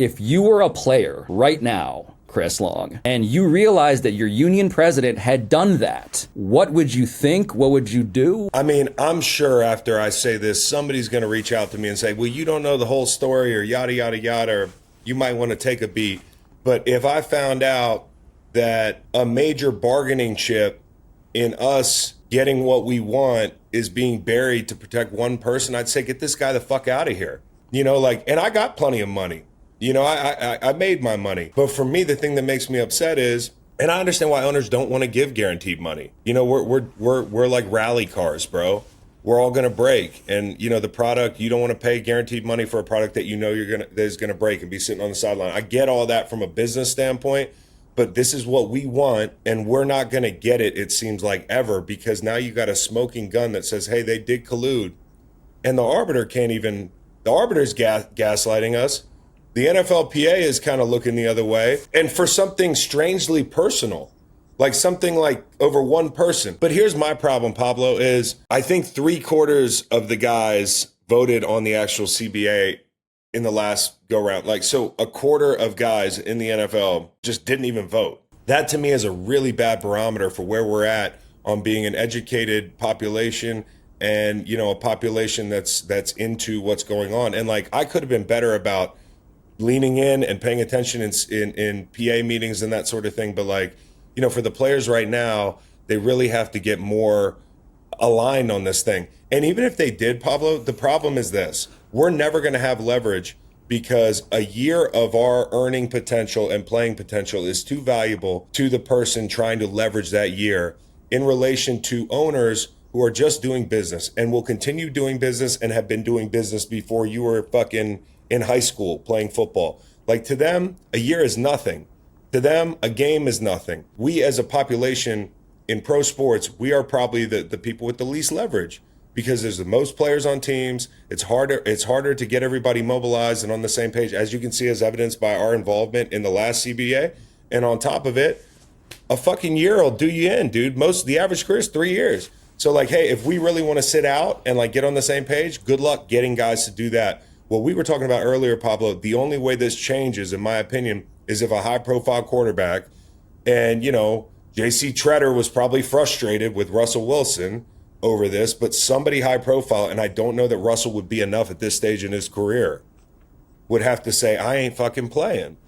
If you were a player right now, Chris Long, and you realized that your union president had done that, what would you think? What would you do? I mean, I'm sure after I say this, somebody's going to reach out to me and say, well, you don't know the whole story or yada, yada, yada, or you might want to take a beat. But if I found out that a major bargaining chip in us getting what we want is being buried to protect one person, I'd say, get this guy the fuck out of here. You know, like, and I got plenty of money. You know, I made my money. But for me, the thing that makes me upset is, and I understand why owners don't want to give guaranteed money. You know, we're like rally cars, bro. We're all gonna break, and you know the product. You don't want to pay guaranteed money for a product that you know that is gonna break and be sitting on the sideline. I get all that from a business standpoint, but this is what we want, and we're not gonna get it. It seems like ever, because now you got a smoking gun that says, "Hey, they did collude," and the arbiter can't even. The arbiter's gaslighting us. The NFLPA is kind of looking the other way, and for something strangely personal, like something like over one person. But here's my problem, Pablo, is I think 3/4 of the guys voted on the actual CBA in the last go round. Like, so a quarter of guys in the NFL just didn't even vote. That to me is a really bad barometer for where we're at on being an educated population and, you know, a population that's into what's going on. And like, I could have been better about leaning in and paying attention in PA meetings and that sort of thing. But like, you know, for the players right now, they really have to get more aligned on this thing. And even if they did, Pablo, the problem is this: we're never going to have leverage because a year of our earning potential and playing potential is too valuable to the person trying to leverage that year in relation to owners who are just doing business and will continue doing business and have been doing business before you were fucking in high school playing football. Like, to them, a year is nothing. To them, a game is nothing. We as a population in pro sports, we are probably the people with the least leverage because there's the most players on teams. It's harder to get everybody mobilized and on the same page, as you can see, as evidenced by our involvement in the last CBA. And on top of it, a fucking year will do you in, dude. The average career is 3 years. So like, hey, if we really want to sit out and like get on the same page, good luck getting guys to do that. What we were talking about earlier, Pablo, the only way this changes, in my opinion, is if a high-profile quarterback, and, you know, J.C. Treader was probably frustrated with Russell Wilson over this, but somebody high-profile, and I don't know that Russell would be enough at this stage in his career, would have to say, I ain't fucking playing.